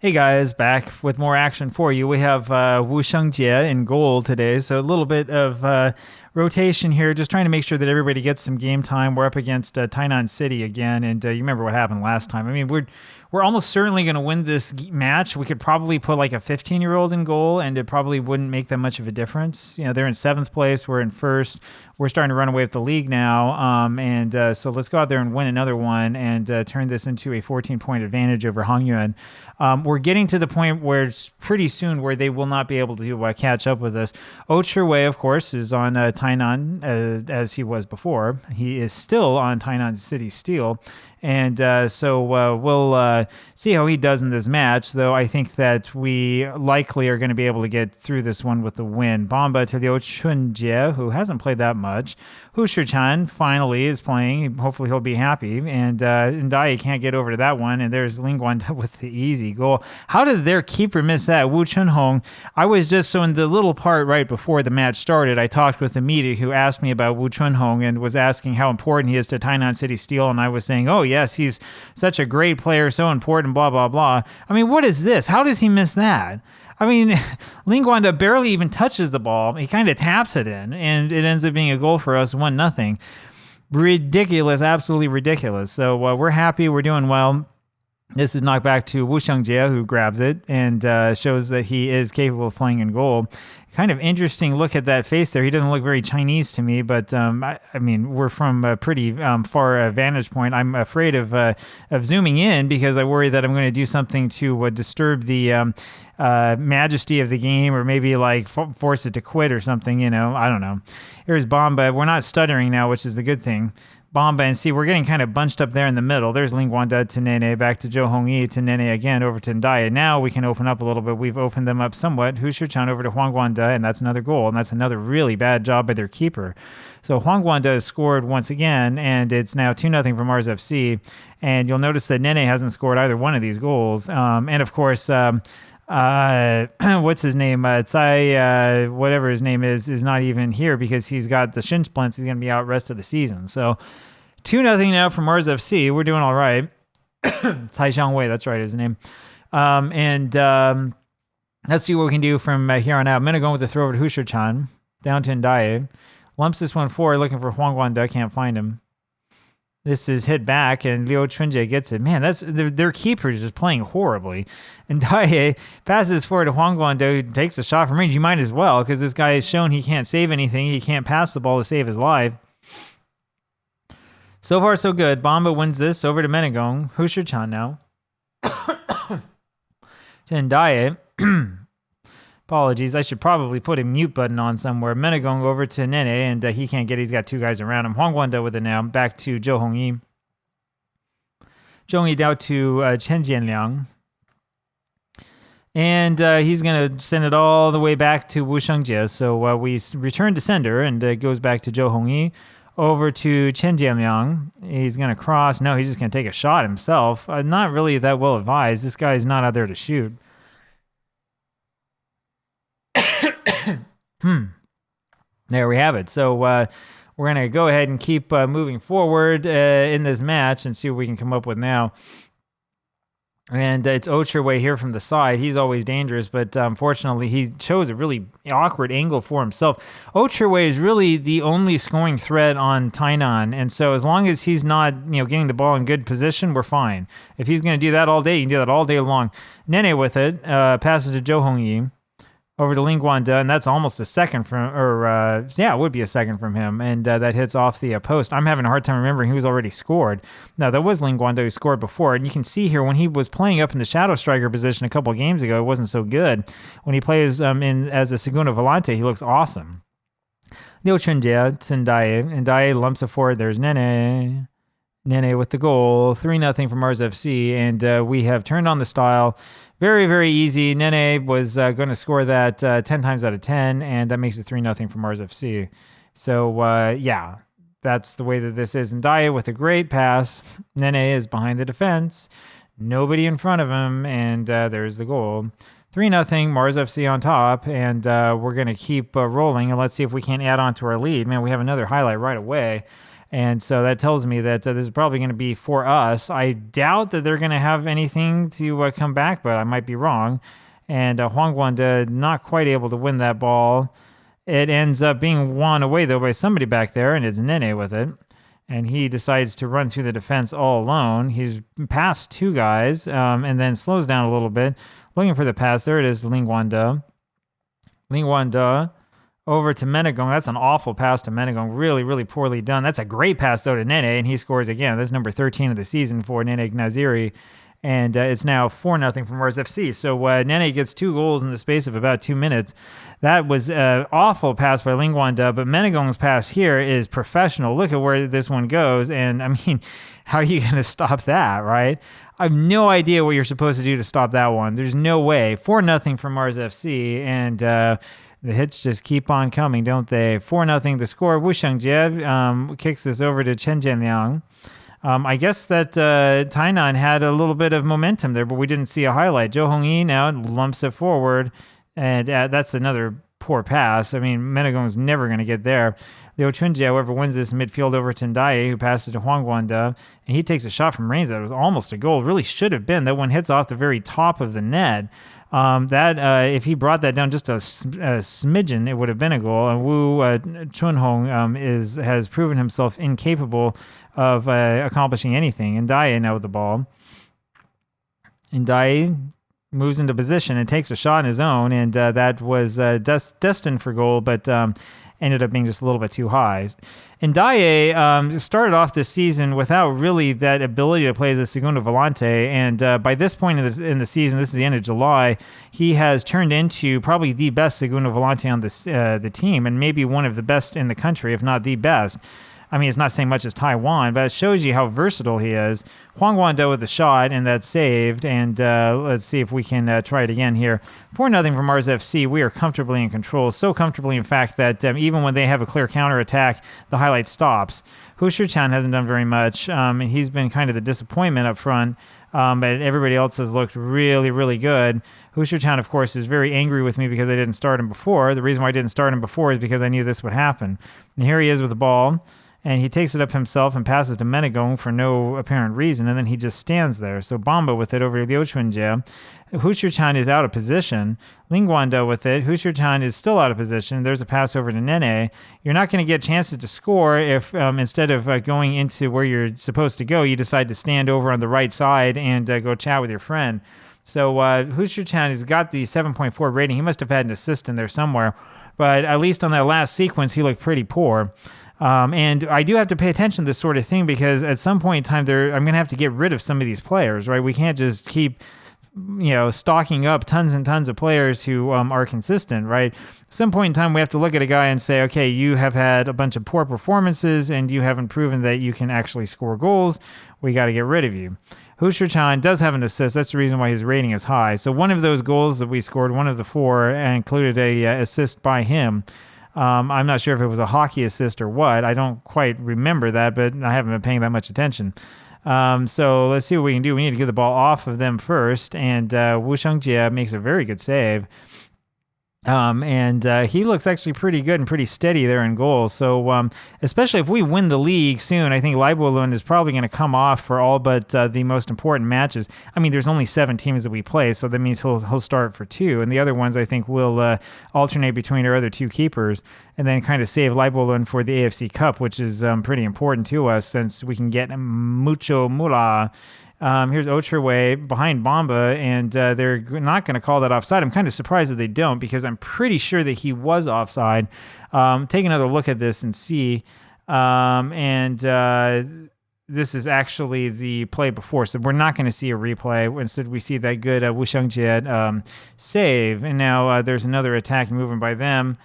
Hey guys, back with more action for you. We have Wu Shengjie in goal today, so a little bit of rotation here, just trying to make sure that everybody gets some game time. We're up against Tainan City again, and you remember what happened last time. I mean, we're almost certainly going to win this match. We could probably put like a 15-year-old in goal, and it probably wouldn't make that much of a difference. You know, they're in seventh place, we're in first. We're starting to run away with the league now, so let's go out there and win another one and turn this into a 14-point advantage over Hongyuan. We're getting to the point where it's pretty soon where they will not be able to catch up with us. Oh Wei, of course, is on Tainan as he was before. He is still on Tainan City Steel. And so we'll see how he does in this match, though I think that we likely are going to be able to get through this one with the win. Bomba to Liu Chunjie, who hasn't played that much. Hu Shichan finally is playing. Hopefully he'll be happy. And Ndai can't get over to that one. And there's Lingguan with the easy goal. How did their keeper miss that? Wu Chunhong. I was just, so in the little part right before the match started, I talked with the media who asked me about Wu Chunhong and was asking how important he is to Tainan City Steel. And I was saying, oh, yes, he's such a great player, so important, blah, blah, blah. I mean, what is this? How does he miss that? I mean, Lingguanda barely even touches the ball. He kind of taps it in, and it ends up being a goal for us, 1-0. Ridiculous, absolutely ridiculous. So we're happy, we're doing well. This is knocked back to Wu Shengjie, who grabs it and shows that he is capable of playing in goal. Kind of interesting look at that face there. He doesn't look very Chinese to me, but I mean, we're from a pretty far vantage point. I'm afraid of zooming in because I worry that I'm going to do something to disturb the majesty of the game, or maybe like force it to quit or something. You know, I don't know. Here's Bomba. We're not stuttering now, which is the good thing. Bomba, and see, we're getting kind of bunched up there in the middle. There's Lingguanda to Nene, back to Zhou Hongyi to Nene again, over to Ndaya. Now we can open up a little bit. We've opened them up somewhat. Hu Shichan over to Huangguanda, and that's another goal, and that's another really bad job by their keeper. So Huangguanda has scored once again, and it's now 2-0 from Mars FC. And you'll notice that Nene hasn't scored either one of these goals. And of course, what's his name? Tsai, whatever his name is not even here because he's got the shin splints. He's going to be out rest of the season. So 2-0 now for Mars FC. We're doing all right. Tai Xiangwei, that's right, his name. Let's see what we can do from here on out. I'm going to go with the throw over to Hushichan, down to Ndaye. Lumps this one forward, looking for Huangguanda. Can't find him. This is hit back, and Liu Chunjie gets it. Man, that's their keeper is just playing horribly. And Daye passes forward to Huangguanda, who takes a shot from range. You might as well, because this guy has shown he can't save anything. He can't pass the ball to save his life. So far, so good. Bomba wins this over to Menegong. Hushichan now. To Ndaye. Apologies. I should probably put a mute button on somewhere. Menegong over to Nene, and he can't get it. He's got two guys around him. Huangguanda with it now. Back to Zhou Hongyi. Zhou Hongyi down to Chen Jianliang. And he's going to send it all the way back to Wu Shengjie. So we return to sender, and it goes back to Zhou Hongyi. Over to Chen Jianliang. He's going to cross. No, he's just going to take a shot himself. Not really that well advised. This guy's not out there to shoot. There we have it. So we're going to go ahead and keep moving forward in this match and see what we can come up with now. And it's Wei here from the side. He's always dangerous, but unfortunately, he chose a really awkward angle for himself. Wei is really the only scoring threat on Tainan, and so as long as he's not, getting the ball in good position, we're fine. If he's going to do that all day, he can do that all day long. Nene with it, passes to Zhou Hongyi. Over to Lingguanda, and that's almost a second from, it would be a second from him, and that hits off the post. I'm having a hard time remembering who's already scored. No, that was Lingguanda who scored before, and you can see here when he was playing up in the shadow striker position a couple of games ago, it wasn't so good. When he plays as a Segundo Volante, he looks awesome. Liu Chunjie to Ndaye, and Ndaye lumps it forward. There's Nene. Nene with the goal, 3-0 from Mars FC, and we have turned on the style. Very, very easy. Nene was going to score that 10 times out of 10, and that makes it 3-0 from Mars FC. So, that's the way that this is. And Ndaye with a great pass. Nene is behind the defense. Nobody in front of him, and there's the goal. 3-0, Mars FC on top, and we're going to keep rolling, and let's see if we can't add on to our lead. Man, we have another highlight right away. And so that tells me that this is probably going to be for us. I doubt that they're going to have anything to come back, but I might be wrong. And Huang Guanda not quite able to win that ball. It ends up being won away, though, by somebody back there, and it's Nene with it. And he decides to run through the defense all alone. He's past two guys and then slows down a little bit, looking for the pass. There it is, Ling Guanda. Ling Guanda over to Menegong. That's an awful pass to Menegong. Really, really poorly done. That's a great pass, though, to Nene, and he scores again. That's number 13 of the season for Nene Gnaziri. And it's now 4-0 from Mars FC. So Nene gets 2 goals in the space of about 2 minutes. That was an awful pass by Ling Guanda, but Menegong's pass here is professional. Look at where this one goes. And, I mean, how are you going to stop that, right? I have no idea what you're supposed to do to stop that one. There's no way. 4-0 from Mars FC, and the hits just keep on coming, don't they? 4-0 the score. Wu Shengjie kicks this over to Chen Jianliang. I guess that Tainan had a little bit of momentum there, but we didn't see a highlight. Zhou Hongyi now lumps it forward, and that's another poor pass. I mean, Menegong's never going to get there. Liu Chunjie, however, wins this midfield over Tendaye, who passes to Huang Guanda, and he takes a shot from range that was almost a goal. Really should have been. That one hits off the very top of the net. If he brought that down just a smidgen, it would have been a goal. And Wu Chunhong has proven himself incapable of accomplishing anything. And Ndaye now with the ball. And Ndaye moves into position and takes a shot on his own, and that was destined for goal, but ended up being just a little bit too high. And Ndaye started off this season without really that ability to play as a segundo volante, and by this point in the season, this is the end of July, he has turned into probably the best segundo volante on the team, and maybe one of the best in the country, if not the best. I mean, it's not saying much as Taiwan, but it shows you how versatile he is. Huang Guanda with the shot, and that's saved. And let's see if we can try it again here. 4-0 from Mars FC. We are comfortably in control. So comfortably, in fact, that even when they have a clear counterattack, the highlight stops. Hu Shichan hasn't done very much. He's been kind of the disappointment up front. But everybody else has looked really, really good. Hu Shichan, of course, is very angry with me because I didn't start him before. The reason why I didn't start him before is because I knew this would happen. And here he is with the ball. And he takes it up himself and passes to Menegong for no apparent reason, and then he just stands there. So Bamba with it over to Liu Chunjie. Hu Shichan is out of position. Ling Guanda with it. Hu Shichan is still out of position. There's a pass over to Nene. You're not going to get chances to score if instead of going into where you're supposed to go, you decide to stand over on the right side and go chat with your friend. So Hu Shichan has got the 7.4 rating. He must have had an assist in there somewhere. But at least on that last sequence, he looked pretty poor. And I do have to pay attention to this sort of thing because at some point in time, I'm going to have to get rid of some of these players, right? We can't just keep, stocking up tons and tons of players who are consistent, right? At some point in time, we have to look at a guy and say, okay, you have had a bunch of poor performances and you haven't proven that you can actually score goals. We got to get rid of you. Hu Shichan does have an assist. That's the reason why his rating is high. So one of those goals that we scored, one of the 4, included a assist by him. I'm not sure if it was a hockey assist or what. I don't quite remember that, but I haven't been paying that much attention. So let's see what we can do. We need to get the ball off of them first, and Wu Shengjie makes a very good save. And he looks actually pretty good and pretty steady there in goal. So especially if we win the league soon, I think Leibolund is probably going to come off for all but the most important matches. I mean, there's only 7 teams that we play, so that means he'll start for 2. And the other ones, I think, will alternate between our other 2 keepers and then kind of save Leibolund for the AFC Cup, which is pretty important to us since we can get Mucho Mula. Here's Ocherway behind Bamba, and they're not going to call that offside. I'm kind of surprised that they don't because I'm pretty sure that he was offside. Take another look at this and see. This is actually the play before, so we're not going to see a replay. Instead, we see that good Wu Shengjie save. And now there's another attack movement by them.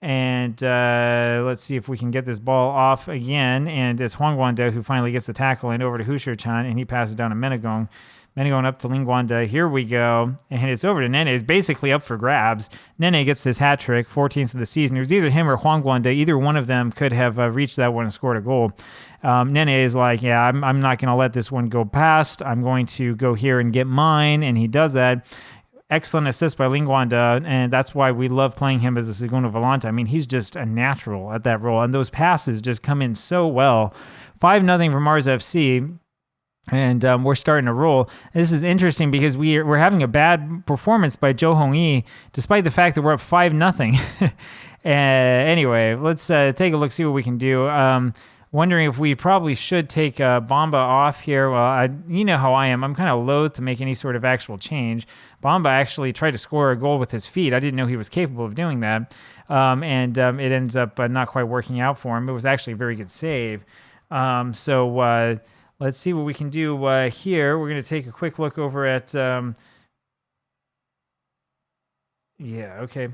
And let's see if we can get this ball off again. And it's Huang Guanda who finally gets the tackle in over to Hu Shichan, and he passes down to Menegong. Menegong up to Ling Guanda. Here we go. And it's over to Nene. It's basically up for grabs. Nene gets this hat trick, 14th of the season. It was either him or Huang Guanda. Either one of them could have reached that one and scored a goal. Nene is like, yeah, I'm not going to let this one go past. I'm going to go here and get mine. And he does that. excellent assist by Linguanda, and that's why we love playing him as a segundo volante. I mean, he's just a natural at that role, and those passes just come in so well. 5-0 for Mars FC. And we're starting to roll. This is interesting because we're having a bad performance by Zhou Hongyi, despite the fact that we're up 5-0. Anyway, let's take a look, see what we can do. Wondering if we probably should take Bamba off here. Well, you know how I am. I'm kind of loath to make any sort of actual change. Bamba actually tried to score a goal with his feet. I didn't know he was capable of doing that. And it ends up not quite working out for him. It was actually a very good save. Let's see what we can do here. We're going to take a quick look over at... okay.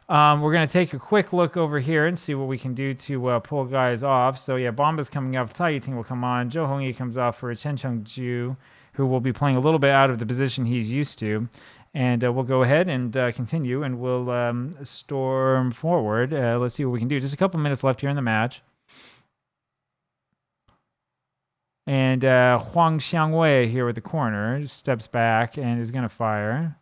We're going to take a quick look over here and see what we can do to pull guys off. So, yeah, Bomba's coming up. Tai Yiting will come on. Zhou Hongyi comes off for Chen Chengju, who will be playing a little bit out of the position he's used to. And we'll go ahead and continue, and we'll storm forward. Let's see what we can do. Just a couple minutes left here in the match. And Huang Xiangwei here with the corner steps back and is going to fire.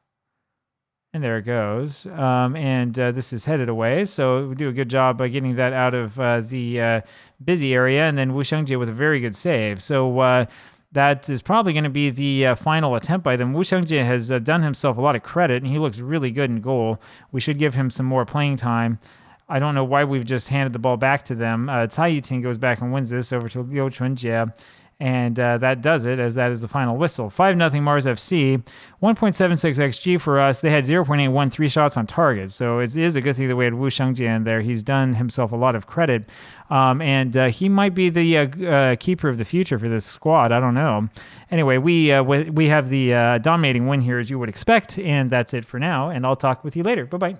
And there it goes. This is headed away. So we do a good job by getting that out of the busy area. And then Wu Xiangjie with a very good save. So that is probably going to be the final attempt by them. Wu Xiangjie has done himself a lot of credit, and he looks really good in goal. We should give him some more playing time. I don't know why we've just handed the ball back to them. Tai Yiting goes back and wins this over to Liu Chunjie. And that does it, as that is the final whistle. 5-0 Mars FC, 1.76 XG for us. They had 0.81 3 shots on target. So it is a good thing that we had Wu Xiangjie in there. He's done himself a lot of credit. And he might be the keeper of the future for this squad. I don't know. Anyway, we have the dominating win here, as you would expect. And that's it for now. And I'll talk with you later. Bye-bye.